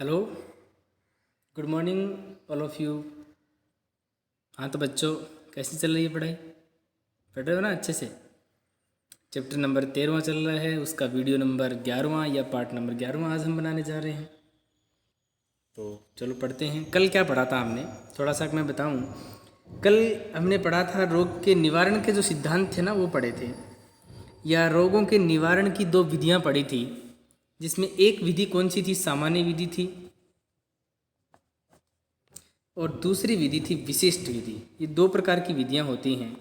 Hello, good morning all of you. हाँ तो बच्चों, कैसी चल रही है पढ़ाई? पढ़ रहे हो ना अच्छे से? चैप्टर नंबर 13वां चल रहा है, उसका वीडियो नंबर 11वां या पार्ट नंबर 11वां आज हम बनाने जा रहे हैं। तो चलो पढ़ते हैं। कल क्या पढ़ा था हमने, थोड़ा सा मैं बताऊं। कल हमने पढ़ा था रोग के निवारण के जो सिद्धांत थे ना, वो पढ़े थे, या रोगों के निवारण की दो विधियां पढ़ी थी, जिसमें एक विधि कौन सी थी? सामान्य विधि थी, और दूसरी विधि थी विशिष्ट विधि। ये दो प्रकार की विधियां होती हैं,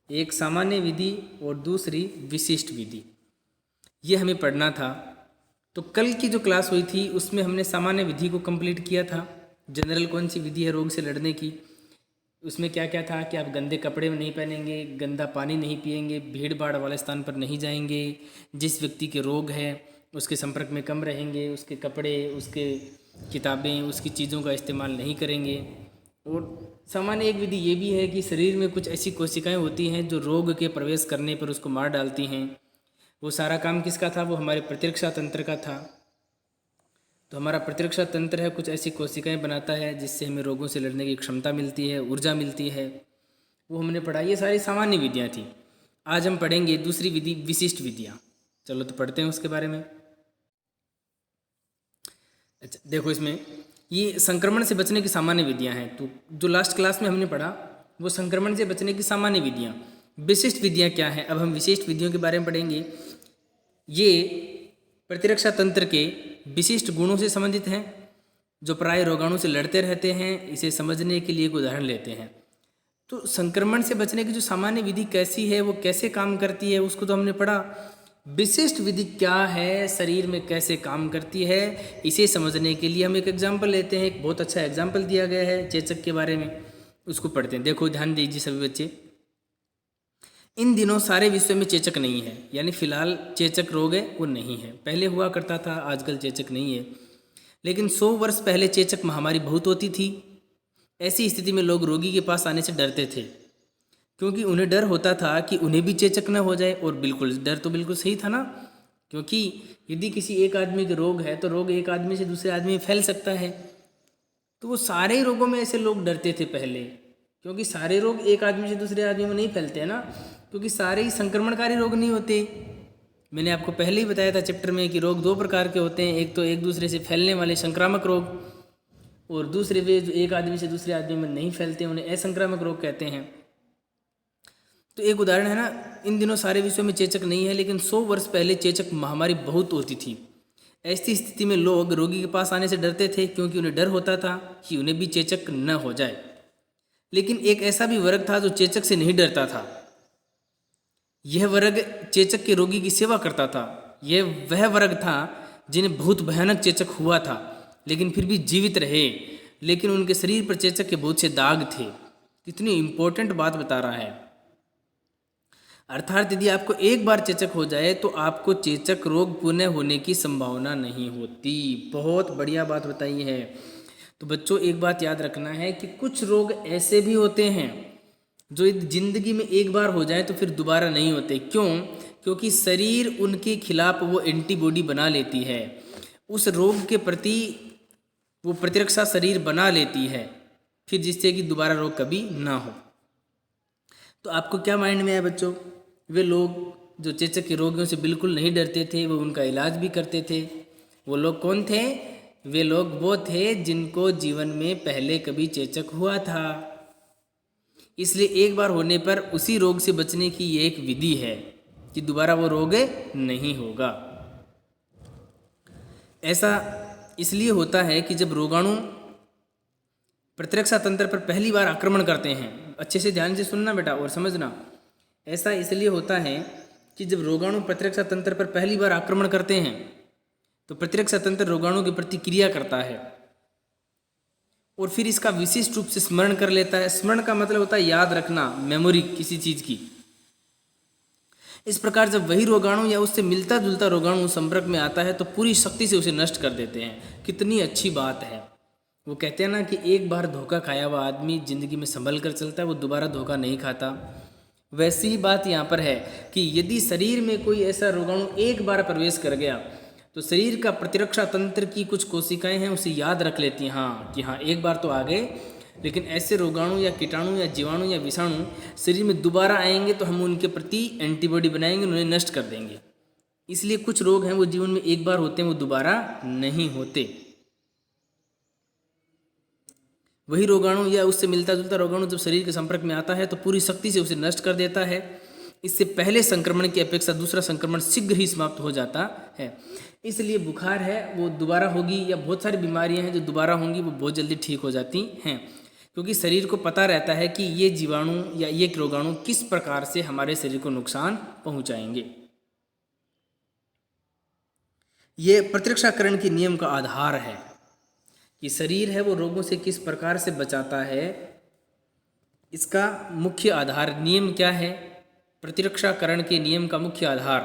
एक सामान्य विधि और दूसरी विशिष्ट विधि। ये हमें पढ़ना था। तो कल की जो क्लास हुई थी उसमें हमने सामान्य विधि को कंप्लीट किया था। जनरल कौन सी विधि है रोग से लड़ने की, उसमें क्या क्या था कि आप गंदे कपड़े नहीं पहनेंगे, गंदा पानी नहीं पिएंगे, भीड़ भाड़ वाले स्थान पर नहीं जाएंगे, जिस व्यक्ति के रोग है उसके संपर्क में कम रहेंगे, उसके कपड़े, उसके किताबें, उसकी चीज़ों का इस्तेमाल नहीं करेंगे। और सामान्य एक विधि ये भी है कि शरीर में कुछ ऐसी कोशिकाएं होती हैं जो रोग के प्रवेश करने पर उसको मार डालती हैं। वो सारा काम किसका था? वो हमारे प्रतिरक्षा तंत्र का था। तो हमारा प्रतिरक्षा तंत्र है, कुछ ऐसी कोशिकाएं बनाता है जिससे हमें रोगों से लड़ने की क्षमता मिलती है, ऊर्जा मिलती है। वो हमने पढ़ा। ये सारी सामान्य विधियाँ थी। आज हम पढ़ेंगे दूसरी विधि, विशिष्ट विधियाँ। चलो तो पढ़ते हैं उसके बारे में। अच्छा देखो, इसमें ये संक्रमण से बचने की सामान्य विधियाँ हैं। तो जो लास्ट क्लास में हमने पढ़ा वो संक्रमण से बचने की सामान्य विधियाँ। विशिष्ट विधियाँ क्या हैं? अब हम विशिष्ट विधियों के बारे में पढ़ेंगे। ये प्रतिरक्षा तंत्र के विशिष्ट गुणों से संबंधित हैं, जो प्राय रोगाणु से लड़ते रहते हैं। इसे समझने के लिए एक उदाहरण लेते हैं। तो संक्रमण से बचने की जो सामान्य विधि कैसी है, वो कैसे काम करती है, उसको तो हमने पढ़ा। विशिष्ट विधि क्या है, शरीर में कैसे काम करती है, इसे समझने के लिए हम एक एग्जाम्पल लेते हैं। एक बहुत अच्छा एग्जाम्पल दिया गया है चेचक के बारे में, उसको पढ़ते हैं। देखो ध्यान दीजिए सभी बच्चे। इन दिनों सारे विश्व में चेचक नहीं है, यानी फिलहाल चेचक रोग है वो नहीं है। पहले हुआ करता था, आजकल चेचक नहीं है। लेकिन 100 वर्ष पहले चेचक महामारी बहुत होती थी। ऐसी स्थिति में लोग रोगी के पास आने से डरते थे, क्योंकि उन्हें डर होता था कि उन्हें भी चेचक न हो जाए। और बिल्कुल डर तो बिल्कुल सही था ना, क्योंकि यदि किसी एक आदमी के रोग है तो रोग एक आदमी से दूसरे आदमी में फैल सकता है। तो वो सारे रोगों में ऐसे लोग डरते थे पहले, क्योंकि सारे रोग एक आदमी से दूसरे आदमी में नहीं फैलते हैं ना, क्योंकि सारे ही संक्रमणकारी रोग नहीं होते। मैंने आपको पहले ही बताया था चैप्टर में कि रोग दो प्रकार के होते हैं, एक तो एक दूसरे से फैलने वाले संक्रामक रोग, और दूसरे वे जो एक आदमी से दूसरे आदमी में नहीं फैलते, उन्हें असंक्रामक रोग कहते हैं। तो एक उदाहरण है ना, इन दिनों सारे विश्व में चेचक नहीं है, लेकिन 100 वर्ष पहले चेचक महामारी बहुत होती थी। ऐसी स्थिति में लोग रोगी के पास आने से डरते थे, क्योंकि उन्हें डर होता था कि उन्हें भी चेचक न हो जाए। लेकिन एक ऐसा भी वर्ग था जो चेचक से नहीं डरता था। यह वर्ग चेचक के रोगी की सेवा करता था। यह वह वर्ग था जिन्हें बहुत भयानक चेचक हुआ था, लेकिन फिर भी जीवित रहे, लेकिन उनके शरीर पर चेचक के बहुत से दाग थे। कितनी इंपॉर्टेंट बात बता रहा है। अर्थात यदि आपको एक बार चेचक हो जाए तो आपको चेचक रोग पुनः होने की संभावना नहीं होती। बहुत बढ़िया बात बताई है। तो बच्चों एक बात याद रखना है कि कुछ रोग ऐसे भी होते हैं जो जिंदगी में एक बार हो जाए तो फिर दोबारा नहीं होते। क्यों? क्योंकि शरीर उनके खिलाफ वो एंटीबॉडी बना लेती है, उस रोग के प्रति वो प्रतिरक्षा शरीर बना लेती है, फिर जिससे कि दोबारा रोग कभी ना हो। तो आपको क्या माइंड में है बच्चों? वे लोग जो चेचक के रोगियों से बिल्कुल नहीं डरते थे, वो उनका इलाज भी करते थे। वो लोग कौन थे? वे लोग वो थे जिनको जीवन में पहले कभी चेचक हुआ था, इसलिए एक बार होने पर उसी रोग से बचने की ये एक विधि है कि दोबारा वो रोग नहीं होगा। ऐसा इसलिए होता है कि जब रोगाणु प्रतिरक्षा तंत्र पर पहली बार आक्रमण करते हैं, अच्छे से ध्यान से सुनना बेटा और समझना। ऐसा इसलिए होता है कि जब रोगाणु प्रतिरक्षा तंत्र पर पहली बार आक्रमण करते हैं तो प्रतिरक्षा तंत्र रोगाणु की प्रतिक्रिया करता है और फिर इसका विशिष्ट रूप से स्मरण कर लेता है। स्मरण का मतलब होता है याद रखना, मेमोरी किसी चीज की। इस प्रकार जब वही रोगाणु या उससे मिलता जुलता रोगाणु संपर्क में आता है तो पूरी शक्ति से उसे नष्ट कर देते हैं। कितनी अच्छी बात है। वो कहते हैं ना कि एक बार धोखा खाया हुआ आदमी जिंदगी में संभल कर चलता है, वो दोबारा धोखा नहीं खाता। वैसी ही बात यहाँ पर है कि यदि शरीर में कोई ऐसा रोगाणु एक बार प्रवेश कर गया तो शरीर का प्रतिरक्षा तंत्र की कुछ कोशिकाएं हैं उसे याद रख लेती हैं, हाँ कि हाँ एक बार तो आ गए, लेकिन ऐसे रोगाणु या कीटाणु या जीवाणु या विषाणु शरीर में दोबारा आएंगे तो हम उनके प्रति एंटीबॉडी बनाएंगे, उन्हें नष्ट कर देंगे। इसलिए कुछ रोग हैं वो जीवन में एक बार होते हैं, वो दोबारा नहीं होते। वही रोगाणु या उससे मिलता जुलता रोगाणु जब शरीर के संपर्क में आता है तो पूरी शक्ति से उसे नष्ट कर देता है। इससे पहले संक्रमण की अपेक्षा दूसरा संक्रमण शीघ्र ही समाप्त हो जाता है। इसलिए बुखार है वो दोबारा होगी, या बहुत सारी बीमारियां हैं जो दोबारा होंगी वो बहुत जल्दी ठीक हो जाती हैं, क्योंकि शरीर को पता रहता है कि ये जीवाणु या ये रोगाणु किस प्रकार से हमारे शरीर को नुकसान पहुंचाएंगे। ये प्रतिरक्षाकरण के नियम का आधार है कि शरीर है वो रोगों से किस प्रकार से बचाता है। इसका मुख्य आधार नियम क्या है? प्रतिरक्षाकरण के नियम का मुख्य आधार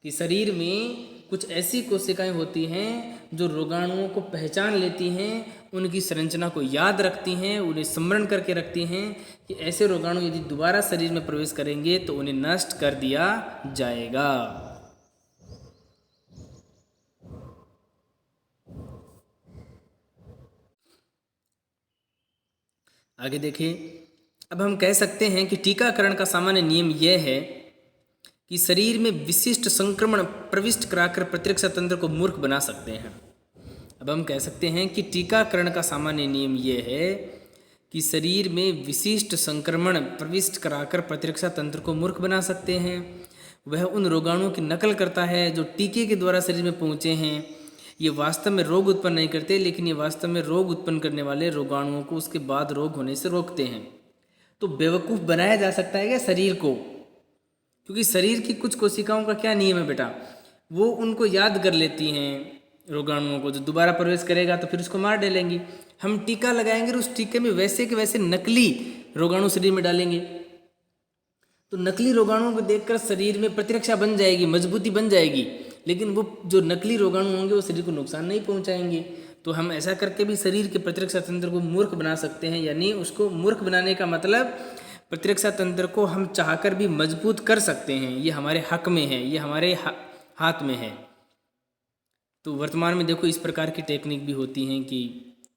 कि शरीर में कुछ ऐसी कोशिकाएं होती हैं जो रोगाणुओं को पहचान लेती हैं, उनकी संरचना को याद रखती हैं, उन्हें स्मरण करके रखती हैं कि ऐसे रोगाणु यदि दोबारा शरीर में प्रवेश करेंगे तो उन्हें नष्ट कर दिया जाएगा। आगे देखिए, अब हम कह सकते हैं कि टीकाकरण का सामान्य नियम यह है कि शरीर में विशिष्ट संक्रमण प्रविष्ट कराकर प्रतिरक्षा तंत्र को मूर्ख बना सकते हैं। अब हम कह सकते हैं कि टीकाकरण का सामान्य नियम यह है कि शरीर में विशिष्ट संक्रमण प्रविष्ट कराकर प्रतिरक्षा तंत्र को मूर्ख बना सकते हैं। वह उन रोगाणुओं की नकल करता है जो टीके के द्वारा शरीर में पहुँचे हैं। ये वास्तव में रोग उत्पन्न नहीं करते, लेकिन ये वास्तव में रोग उत्पन्न करने वाले रोगाणुओं को उसके बाद रोग होने से रोकते हैं। तो बेवकूफ़ बनाया जा सकता है क्या शरीर को? क्योंकि शरीर की कुछ कोशिकाओं का क्या नियम है बेटा, वो उनको याद कर लेती हैं रोगाणुओं को, जो दोबारा प्रवेश करेगा तो फिर उसको मार डालेंगी। हम टीका लगाएंगे और उस टीके में वैसे के वैसे नकली रोगाणु शरीर में डालेंगे, तो नकली रोगाणुओं को देखकर शरीर में प्रतिरक्षा बन जाएगी, मजबूती बन जाएगी, लेकिन वो जो नकली रोगाणु होंगे वो शरीर को नुकसान नहीं पहुंचाएंगे। तो हम ऐसा करके भी शरीर के प्रतिरक्षा तंत्र को मूर्ख बना सकते हैं। यानी उसको मूर्ख बनाने का मतलब प्रतिरक्षा तंत्र को हम चाहकर भी मजबूत कर सकते हैं। ये हमारे हक में है, ये हमारे हाथ में है। तो वर्तमान में देखो इस प्रकार की टेक्निक भी होती हैं कि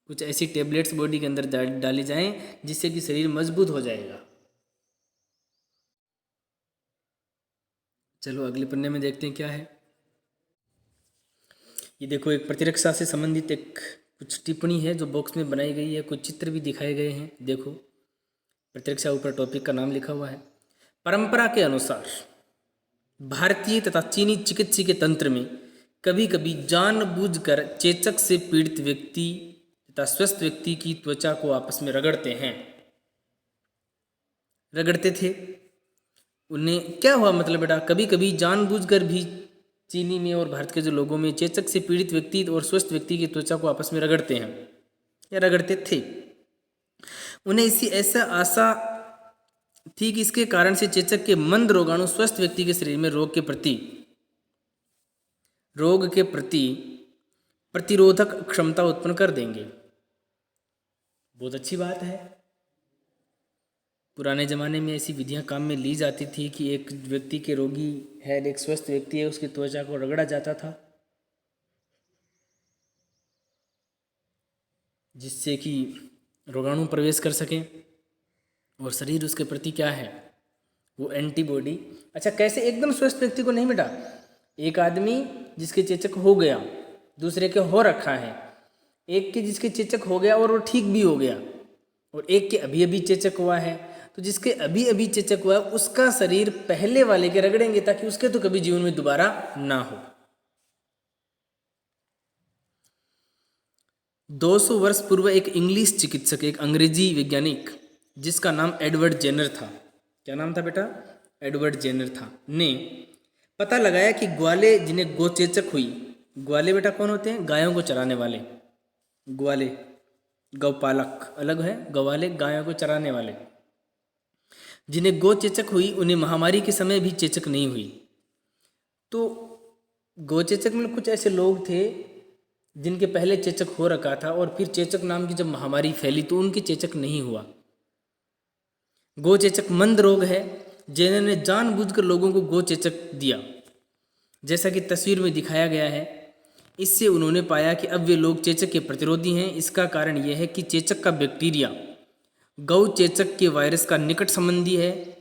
कुछ ऐसी टेबलेट्स बॉडी के अंदर डाली जाएं जिससे कि शरीर मजबूत हो जाएगा। चलो अगले पन्ने में देखते हैं क्या है। ये देखो एक प्रतिरक्षा से संबंधित एक कुछ टिप्पणी है जो बॉक्स में बनाई गई है, कुछ चित्र भी दिखाए गए हैं। देखो प्रतिरक्षा ऊपर टॉपिक का नाम लिखा हुआ है। परंपरा के अनुसार भारतीय तथा चीनी चिकित्सीय के तंत्र में कभी कभी जानबूझकर चेचक से पीड़ित व्यक्ति तथा स्वस्थ व्यक्ति की त्वचा को आपस में रगड़ते थे। उन्हें क्या हुआ मतलब बेटा, कभी कभी जानबूझकर भी चीनी में और भारत के जो लोगों में चेचक से पीड़ित व्यक्ति और स्वस्थ व्यक्ति की त्वचा को आपस में रगड़ते हैं या रगड़ते थे। उन्हें इसी ऐसा आशा थी कि इसके कारण से चेचक के मंद रोगाणु स्वस्थ व्यक्ति के शरीर में रोग के प्रति प्रतिरोधक क्षमता उत्पन्न कर देंगे। बहुत अच्छी बात है। पुराने ज़माने में ऐसी विधियां काम में ली जाती थी कि एक व्यक्ति के रोगी है, एक स्वस्थ व्यक्ति है, उसकी त्वचा को रगड़ा जाता था जिससे कि रोगाणु प्रवेश कर सकें और शरीर उसके प्रति क्या है, वो एंटीबॉडी। अच्छा, कैसे? एकदम स्वस्थ व्यक्ति को नहीं बेटा, एक आदमी जिसके चेचक हो गया, दूसरे के हो रखा है, एक के जिसके चेचक हो गया और वो ठीक भी हो गया, और एक के अभी अभी चेचक हुआ है, तो जिसके अभी अभी चेचक हुआ है उसका शरीर पहले वाले के रगड़ेंगे ताकि उसके तो कभी जीवन में दोबारा ना हो। 200 वर्ष पूर्व एक इंग्लिश चिकित्सक, एक अंग्रेजी वैज्ञानिक जिसका नाम एडवर्ड जेनर था, क्या नाम था बेटा? एडवर्ड जेनर था, ने पता लगाया कि ग्वाले जिन्हें गोचेचक हुई, ग्वाले बेटा कौन होते हैं? गायों को चराने वाले, ग्वाले गौपालक अलग है, ग्वाले गायों को चराने वाले, जिन्हें गो चेचक हुई उन्हें महामारी के समय भी चेचक नहीं हुई। तो गोचेचक में कुछ ऐसे लोग थे जिनके पहले चेचक हो रखा था और फिर चेचक नाम की जब महामारी फैली तो उनके चेचक नहीं हुआ। गोचेचक मंद रोग है। जेनर ने जानबूझकर लोगों को गोचेचक दिया। जैसा कि तस्वीर में दिखाया गया है। इससे उन्होंने पाया कि अब वे लोग चेचक के प्रतिरोधी हैं। इसका कारण यह है कि चेचक का बैक्टीरिया गौ चेचक के वायरस का निकट संबंधी है।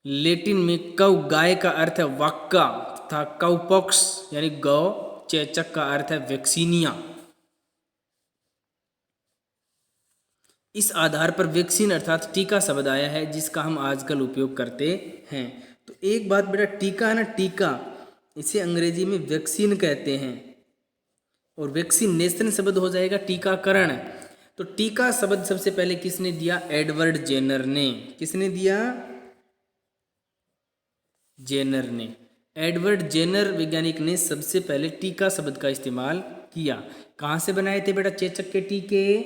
लैटिन में कव गाय का अर्थ है वाक्का तथा काउपॉक्स यानी गौ चेचक का अर्थ है वैक्सीनिया। इस आधार पर वैक्सीन अर्थात टीका शब्द आया है, जिसका हम आजकल उपयोग करते हैं। तो एक बात बेटा, टीका है ना, टीका इसे अंग्रेजी में वैक्सीन कहते हैं और वैक्सीनेशन शब्द हो जाएगा टीकाकरण। तो टीका शब्द सबसे पहले किसने दिया? एडवर्ड जेनर ने। किसने दिया? जेनर ने। एडवर्ड जेनर वैज्ञानिक ने सबसे पहले टीका शब्द का इस्तेमाल किया। कहाँ से बनाए थे बेटा चेचक के टीके?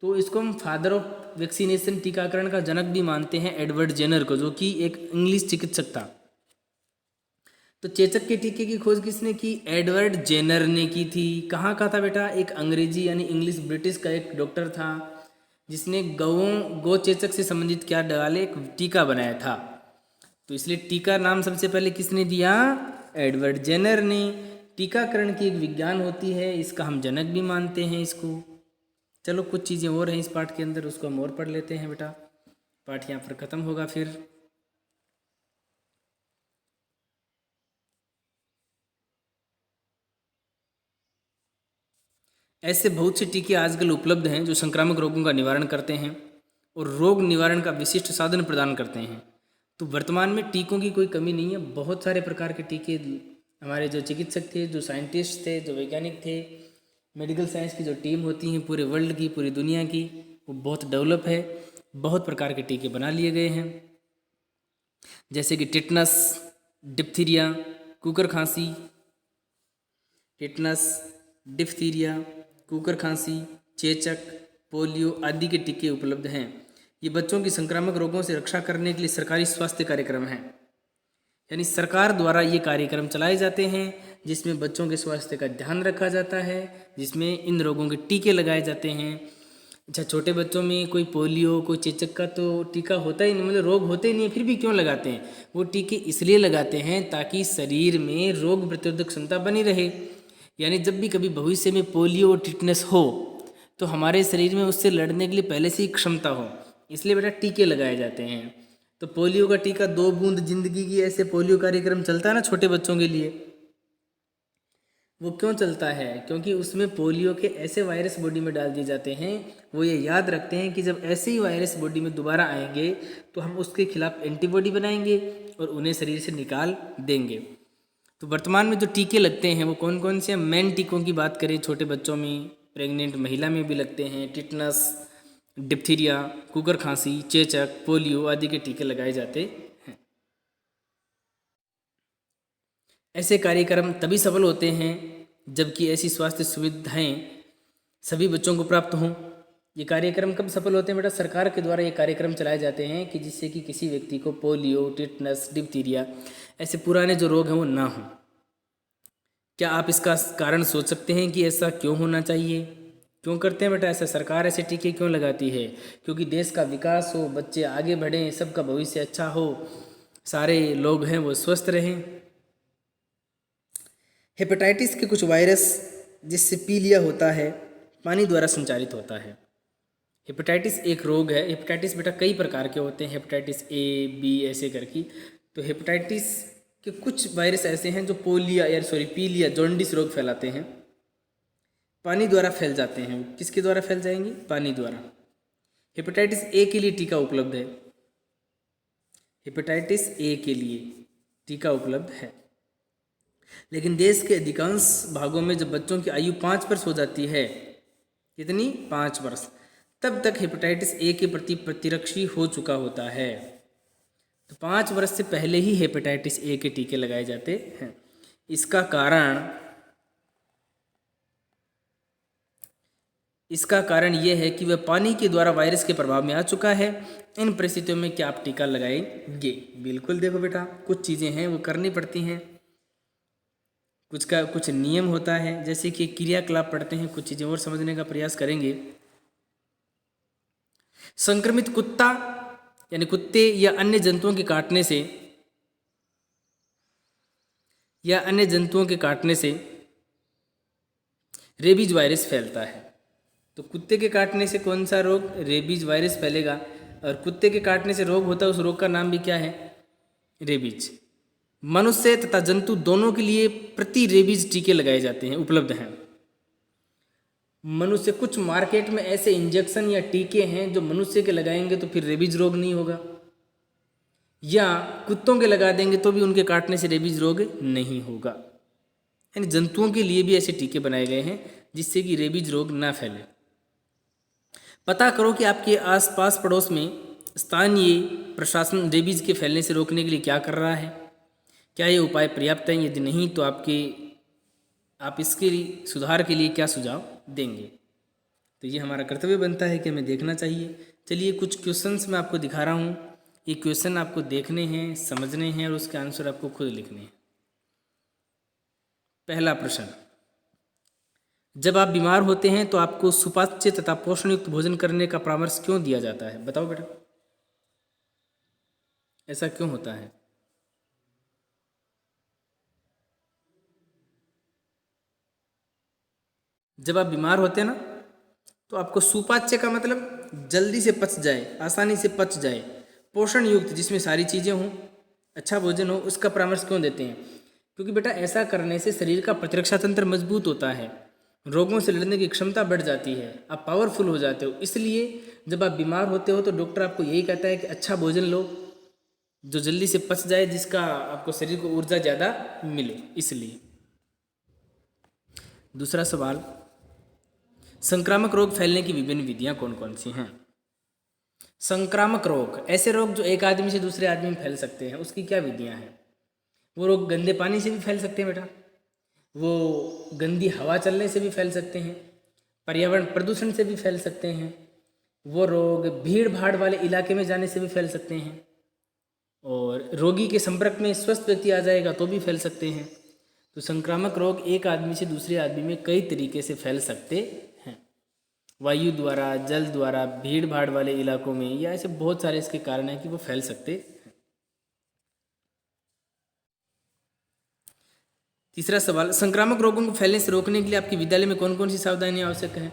तो इसको हम फादर ऑफ वैक्सीनेशन, टीकाकरण का जनक भी मानते हैं एडवर्ड जेनर को, जो कि एक इंग्लिश चिकित्सक था। तो चेचक के टीके की खोज किसने की? एडवर्ड जेनर ने की थी। कहाँ का था बेटा? एक अंग्रेजी यानी इंग्लिश ब्रिटिश का एक डॉक्टर था, जिसने गौ चेचक से संबंधित क्या डाले एक टीका बनाया था। तो इसलिए टीका नाम सबसे पहले किसने दिया? एडवर्ड जेनर ने। टीकाकरण की एक विज्ञान होती है, इसका हम जनक भी मानते हैं इसको। चलो कुछ चीज़ें और हैं इस पाठ के अंदर, उसको हम और पढ़ लेते हैं बेटा। पाठ यहाँ पर ख़त्म होगा फिर। ऐसे बहुत से टीके आजकल उपलब्ध हैं जो संक्रामक रोगों का निवारण करते हैं और रोग निवारण का विशिष्ट साधन प्रदान करते हैं। तो वर्तमान में टीकों की कोई कमी नहीं है। बहुत सारे प्रकार के टीके हमारे जो चिकित्सक थे, जो साइंटिस्ट थे, जो वैज्ञानिक थे, मेडिकल साइंस की जो टीम होती हैं पूरे वर्ल्ड की, पूरी दुनिया की, वो बहुत डेवलप है। बहुत प्रकार के टीके बना लिए गए हैं, जैसे कि टिटनस, डिप्थीरिया, कुकर खांसी, टिटनस, डिप्थीरिया, कुकर खांसी, चेचक, पोलियो आदि के टीके उपलब्ध हैं। ये बच्चों की संक्रामक रोगों से रक्षा करने के लिए सरकारी स्वास्थ्य कार्यक्रम हैं, यानी सरकार द्वारा ये कार्यक्रम चलाए जाते हैं जिसमें बच्चों के स्वास्थ्य का ध्यान रखा जाता है, जिसमें इन रोगों के टीके लगाए जाते हैं। अच्छा, छोटे बच्चों में कोई पोलियो, कोई चेचक का तो टीका होता ही नहीं, मतलब रोग होते ही नहीं है, फिर भी क्यों लगाते हैं? वो टीके इसलिए लगाते हैं ताकि शरीर में रोग प्रतिरोधक क्षमता बनी रहे। यानी जब भी कभी भविष्य में पोलियो और टिटनेस हो तो हमारे शरीर में उससे लड़ने के लिए पहले से ही क्षमता हो, इसलिए बेटा टीके लगाए जाते हैं। तो पोलियो का टीका 2 बूंद जिंदगी की, ऐसे पोलियो कार्यक्रम चलता है ना छोटे बच्चों के लिए। वो क्यों चलता है? क्योंकि उसमें पोलियो के ऐसे वायरस बॉडी में डाल दिए जाते हैं, वो ये याद रखते हैं कि जब ऐसे ही वायरस बॉडी में दोबारा आएंगे तो हम उसके खिलाफ एंटीबॉडी बनाएंगे और उन्हें शरीर से निकाल देंगे। तो वर्तमान में जो टीके लगते हैं वो कौन कौन से हैं? मेन टीकों की बात करें, छोटे बच्चों में, प्रेग्नेंट महिला में भी लगते हैं। टिटनस, डिप्थीरिया, कुकर खांसी, चेचक, पोलियो आदि के टीके लगाए जाते हैं। ऐसे कार्यक्रम तभी सफल होते हैं जबकि ऐसी स्वास्थ्य सुविधाएं सभी बच्चों को प्राप्त हों। ये कार्यक्रम कब सफल होते हैं बेटा? सरकार के द्वारा ये कार्यक्रम चलाए जाते हैं कि जिससे कि किसी व्यक्ति को पोलियो, टिटनस, डिप्थीरिया ऐसे पुराने जो रोग हैं वो ना हो। क्या आप इसका कारण सोच सकते हैं कि ऐसा क्यों होना चाहिए? क्यों करते हैं बेटा ऐसा? सरकार ऐसे टीके क्यों लगाती है? क्योंकि देश का विकास हो, बच्चे आगे बढ़ें, सबका भविष्य अच्छा हो, सारे लोग हैं वो स्वस्थ रहें। हेपेटाइटिस के कुछ वायरस, जिससे पीलिया होता है, पानी द्वारा संचारित होता है। हेपेटाइटिस एक रोग है। हेपेटाइटिस बेटा कई प्रकार के होते हैं, हेपेटाइटिस ए, बी ऐसे करके। तो हेपेटाइटिस के कुछ वायरस ऐसे हैं जो पीलिया, जॉन्डिस रोग फैलाते हैं, पानी द्वारा फैल जाते हैं। किसके द्वारा फैल जाएंगे? पानी द्वारा। हेपेटाइटिस ए के लिए टीका उपलब्ध है। हेपेटाइटिस ए के लिए टीका उपलब्ध है, लेकिन देश के अधिकांश भागों में जब बच्चों की आयु 5 वर्ष हो जाती है, कितनी? 5 वर्ष, तब तक हेपेटाइटिस ए के प्रति प्रतिरक्षी हो चुका होता है। तो 5 वर्ष से पहले ही हेपेटाइटिस ए के टीके लगाए जाते हैं। इसका कारण यह है कि वह पानी के द्वारा वायरस के प्रभाव में आ चुका है। इन परिस्थितियों में क्या आप टीका लगाएंगे? बिल्कुल। देखो बेटा, कुछ चीज़ें हैं वो करनी पड़ती हैं, कुछ नियम होता है, जैसे कि क्रियाकलाप पढ़ते हैं, कुछ चीज़ें और समझने का प्रयास करेंगे। संक्रमित कुत्ता यानी कुत्ते या अन्य जंतुओं के काटने से या अन्य जंतुओं के काटने से रेबीज वायरस फैलता है। तो कुत्ते के काटने से कौन सा रोग, रेबीज वायरस फैलेगा। और कुत्ते के काटने से रोग होता है, उस रोग का नाम भी क्या है, रेबीज। मनुष्य तथा जंतु दोनों के लिए प्रति रेबीज टीके लगाए जाते हैं, उपलब्ध हैं। मनुष्य, कुछ मार्केट में ऐसे इंजेक्शन या टीके हैं जो मनुष्य के लगाएंगे तो फिर रेबीज रोग नहीं होगा, या कुत्तों के लगा देंगे तो भी उनके काटने से रेबीज रोग नहीं होगा। यानी जंतुओं के लिए भी ऐसे टीके बनाए गए हैं जिससे कि रेबीज रोग ना फैले। पता करो कि आपके आसपास पड़ोस में स्थानीय प्रशासन रेबीज के फैलने से रोकने के लिए क्या कर रहा है, क्या ये उपाय पर्याप्त हैं, यदि नहीं तो आप इसके सुधार के लिए क्या सुझाव देंगे। तो ये हमारा कर्तव्य बनता है कि हमें देखना चाहिए। चलिए कुछ क्वेश्चंस मैं आपको दिखा रहा हूँ, ये क्वेश्चन आपको देखने हैं, समझने हैं और उसके आंसर आपको खुद लिखने हैं। पहला प्रश्न, जब आप बीमार होते हैं तो आपको सुपाच्य तथा पोषण युक्त भोजन करने का परामर्श क्यों दिया जाता है, बताओ बेटा, ऐसा क्यों होता है। जब आप बीमार होते हैं ना तो आपको सुपाच्य का मतलब जल्दी से पच जाए, आसानी से पच जाए, पोषण युक्त जिसमें सारी चीज़ें हों, अच्छा भोजन हो, उसका परामर्श क्यों देते हैं। क्योंकि बेटा ऐसा करने से शरीर का प्रतिरक्षा तंत्र मजबूत होता है, रोगों से लड़ने की क्षमता बढ़ जाती है, आप पावरफुल हो जाते हो। इसलिए जब आप बीमार होते हो तो डॉक्टर आपको यही कहता है कि अच्छा भोजन लो जो जल्दी से पच जाए, जिसका आपको शरीर को ऊर्जा ज़्यादा मिले, इसलिए। दूसरा सवाल, संक्रामक रोग फैलने की विभिन्न विधियां कौन कौन सी हैं। संक्रामक रोग, ऐसे रोग जो एक आदमी से दूसरे आदमी में फैल सकते हैं, उसकी क्या विधियां हैं। वो रोग गंदे पानी से भी फैल सकते हैं बेटा, वो गंदी हवा चलने से भी फैल सकते हैं, पर्यावरण प्रदूषण से भी फैल सकते हैं, वो रोग भीड़ भाड़ वाले इलाके में जाने से भी फैल सकते हैं, और रोगी के संपर्क में स्वस्थ व्यक्ति आ जाएगा तो भी फैल सकते हैं। तो संक्रामक रोग एक आदमी से दूसरे आदमी में कई तरीके से फैल सकते हैं, वायु द्वारा, जल द्वारा, भीड़ भाड़ वाले इलाकों में, या ऐसे बहुत सारे इसके कारण हैं कि वो फैल सकते हैं। तीसरा सवाल, संक्रामक रोगों को फैलने से रोकने के लिए आपके विद्यालय में कौन कौन सी सावधानियां आवश्यक हैं।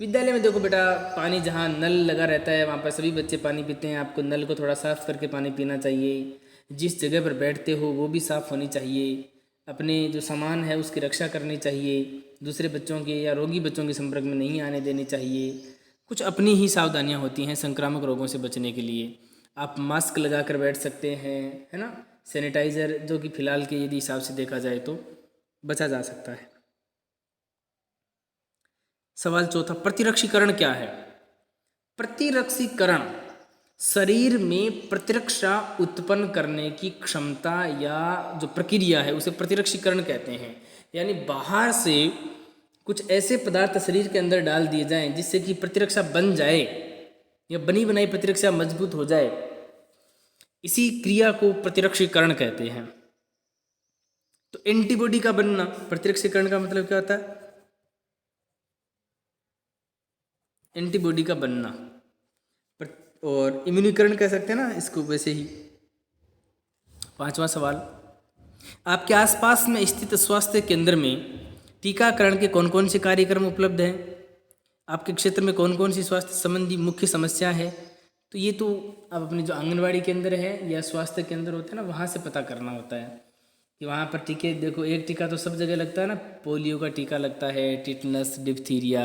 विद्यालय में देखो बेटा, पानी जहाँ नल लगा रहता है वहाँ पर सभी बच्चे पानी पीते हैं, आपको नल को थोड़ा साफ करके पानी पीना चाहिए। जिस जगह पर बैठते हो वो भी साफ होनी चाहिए, अपने जो सामान है उसकी रक्षा करनी चाहिए, दूसरे बच्चों के या रोगी बच्चों के संपर्क में नहीं आने देनी चाहिए। कुछ अपनी ही सावधानियाँ होती हैं संक्रामक रोगों से बचने के लिए। आप मास्क लगा कर बैठ सकते हैं, है ना, सैनिटाइज़र, जो कि फ़िलहाल के यदि हिसाब से देखा जाए तो बचा जा सकता है। सवाल चौथा, प्रतिरक्षीकरण क्या है। प्रतिरक्षीकरण शरीर में प्रतिरक्षा उत्पन्न करने की क्षमता या जो प्रक्रिया है उसे प्रतिरक्षीकरण कहते हैं। यानी बाहर से कुछ ऐसे पदार्थ शरीर के अंदर डाल दिए जाएं जिससे कि प्रतिरक्षा बन जाए या बनी बनाई प्रतिरक्षा मजबूत हो जाए, इसी क्रिया को प्रतिरक्षीकरण कहते हैं। तो एंटीबॉडी का बनना, प्रतिरक्षीकरण का मतलब क्या होता है, एंटीबॉडी का बनना, और इम्यूनीकरण कह सकते हैं ना इसको, वैसे ही। पांचवा सवाल, आपके आसपास में स्थित स्वास्थ्य केंद्र में टीकाकरण के कौन कौन से कार्यक्रम उपलब्ध हैं। आपके क्षेत्र में कौन कौन सी स्वास्थ्य संबंधी मुख्य समस्या है। तो ये तो अब अपने जो आंगनवाड़ी केंद्र है या स्वास्थ्य केंद्र होते हैं ना, वहाँ से पता करना होता है कि वहाँ पर टीके, देखो एक टीका तो सब जगह लगता है ना, पोलियो का टीका लगता है, टिटनस, डिप्थीरिया,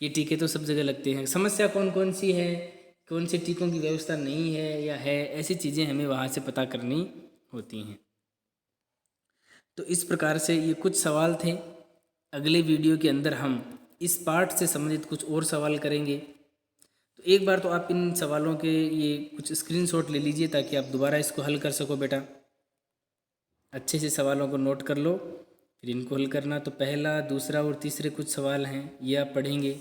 ये टीके तो सब जगह लगते हैं। समस्या कौन कौन सी है, कौन से टीकों की व्यवस्था नहीं है या है, ऐसी चीज़ें हमें वहाँ से पता करनी होती हैं। तो इस प्रकार से ये कुछ सवाल थे। अगले वीडियो के अंदर हम इस पार्ट से संबंधित कुछ और सवाल करेंगे। तो एक बार तो आप इन सवालों के ये कुछ स्क्रीनशॉट ले लीजिए ताकि आप दोबारा इसको हल कर सको बेटा। अच्छे से सवालों को नोट कर लो, फिर इनको हल करना। तो पहला, दूसरा और तीसरे कुछ सवाल हैं ये आप पढ़ेंगे,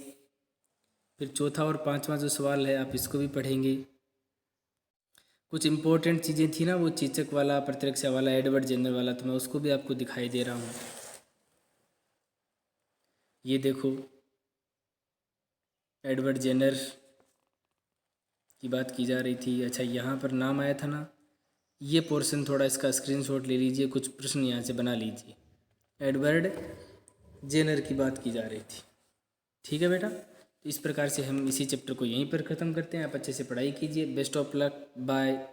फिर चौथा और पांचवा जो सवाल है आप इसको भी पढ़ेंगे। कुछ इम्पोर्टेंट चीज़ें थी ना, वो चेचक वाला, प्रतिरक्षा वाला, एडवर्ड जेनर वाला, तो मैं उसको भी आपको दिखाई दे रहा हूँ। ये देखो, एडवर्ड जेनर की बात की जा रही थी। अच्छा, यहाँ पर नाम आया था ना, ये पोर्शन थोड़ा इसका स्क्रीनशॉट ले लीजिए, कुछ प्रश्न यहाँ से बना लीजिए। एडवर्ड जेनर की बात की जा रही थी। ठीक है बेटा, तो इस प्रकार से हम इसी चैप्टर को यहीं पर ख़त्म करते हैं। आप अच्छे से पढ़ाई कीजिए। Best of luck, bye.